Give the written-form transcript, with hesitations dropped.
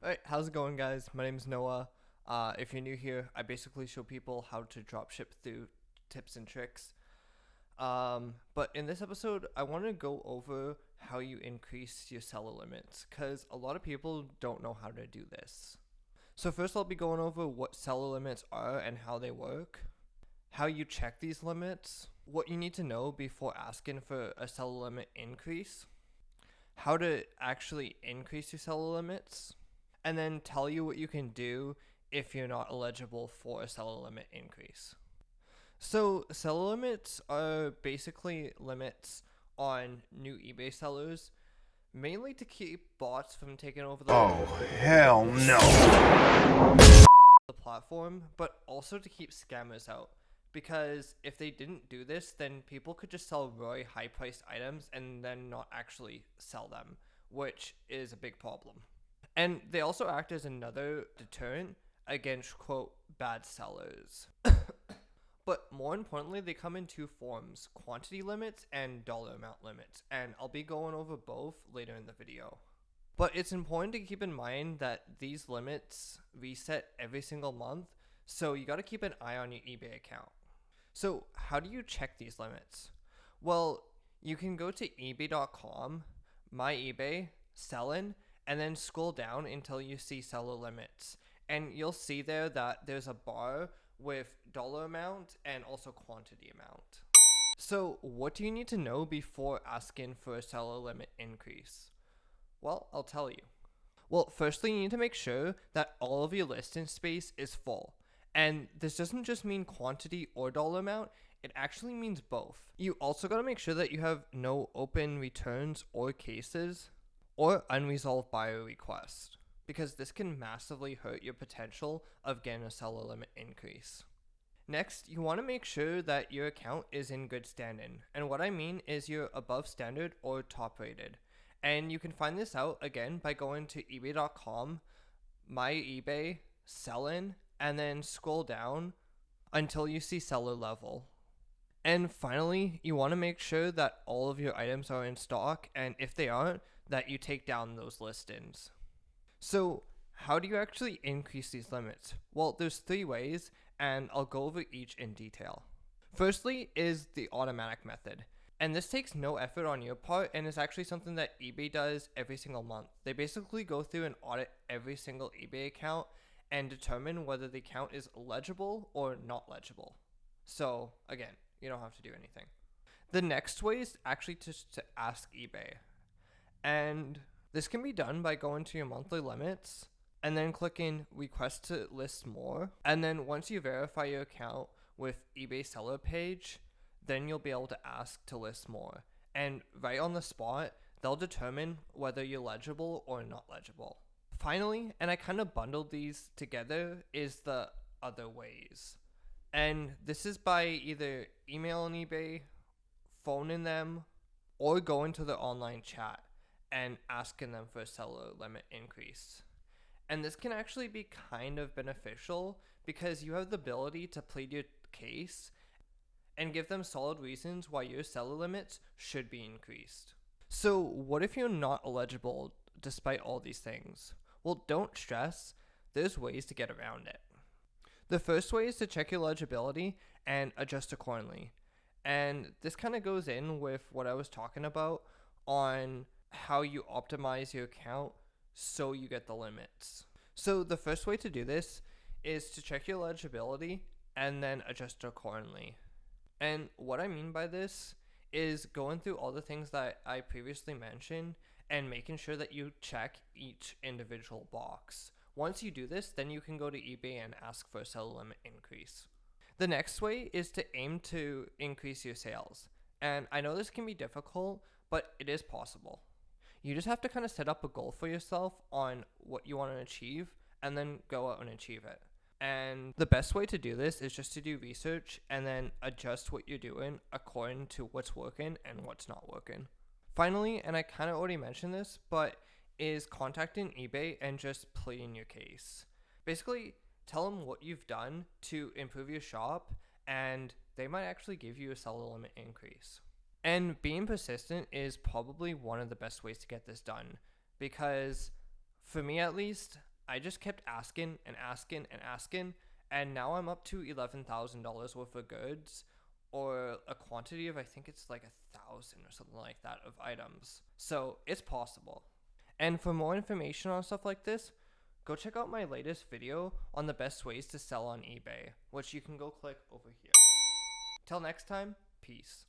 Alright, how's it going, guys? My name is Noah. If you're new here, I basically show people how to dropship through tips and tricks. But in this episode, I want to go over how you increase your seller limits, because a lot of people don't know how to do this. So first I'll be going over what seller limits are and how they work, how you check these limits, what you need to know before asking for a seller limit increase, how to actually increase your seller limits, and then tell you what you can do if you're not eligible for a seller limit increase. So seller limits are basically limits on new eBay sellers, mainly to keep bots from taking over the hell no. the platform, but also to keep scammers out. Because if they didn't do this, then people could just sell really high priced items and then not actually sell them, which is a big problem. And they also act as another deterrent against, quote, bad sellers. But more importantly, they come in two forms: quantity limits and dollar amount limits, and I'll be going over both later in the video. But it's important to keep in mind that these limits reset every single month, so you gotta keep an eye on your eBay account. So how do you check these limits? Well, you can go to ebay.com, my eBay, sellin, and then scroll down until you see seller limits. And you'll see there that there's a bar with dollar amount and also quantity amount. So what do you need to know before asking for a seller limit increase? Well, I'll tell you. Well, firstly, you need to make sure that all of your listing space is full. And this doesn't just mean quantity or dollar amount, it actually means both. You also gotta make sure that you have no open returns or cases or unresolved buyer requests, because this can massively hurt your potential of getting a seller limit increase. Next, you want to make sure that your account is in good standing, and what I mean is you're above standard or top rated. And you can find this out again by going to ebay.com, my eBay, sellin, and then scroll down until you see seller level. And finally, you want to make sure that all of your items are in stock, and if they aren't, that you take down those listings. So how do you actually increase these limits? Well, there's 3 ways, and I'll go over each in detail. Firstly is the automatic method. And this takes no effort on your part, and is actually something that eBay does every single month. They basically go through and audit every single eBay account and determine whether the account is legible or not legible. So again, you don't have to do anything. The next way is actually just to ask eBay. And this can be done by going to your monthly limits and then clicking request to list more. And then once you verify your account with eBay seller page, then you'll be able to ask to list more. And right on the spot, they'll determine whether you're legible or not legible. Finally, and I kind of bundled these together, is the other ways. And this is by either emailing eBay, phoning them, or going to their online chat and asking them for a seller limit increase. And this can actually be kind of beneficial because you have the ability to plead your case and give them solid reasons why your seller limits should be increased. So what if you're not eligible despite all these things? Well, don't stress, there's ways to get around it. The first way is to check your eligibility and adjust accordingly. And this kind of goes in with what I was talking about on how you optimize your account so you get the limits. So the first way to do this is to check your eligibility and then adjust accordingly. And what I mean by this is going through all the things that I previously mentioned and making sure that you check each individual box. Once you do this, then you can go to eBay and ask for a seller limit increase. The next way is to aim to increase your sales. And I know this can be difficult, but it is possible. You just have to kind of set up a goal for yourself on what you want to achieve and then go out and achieve it. And the best way to do this is just to do research and then adjust what you're doing according to what's working and what's not working. Finally, and I kind of already mentioned this, but is contacting eBay and just pleading your case. Basically, tell them what you've done to improve your shop, and they might actually give you a seller limit increase. And being persistent is probably one of the best ways to get this done, because for me at least, I just kept asking and asking and asking, and now I'm up to $11,000 worth of goods, or a quantity of, I think it's like 1,000 or something like that of items. So it's possible. And for more information on stuff like this, go check out my latest video on the best ways to sell on eBay, which you can go click over here. Till next time, peace.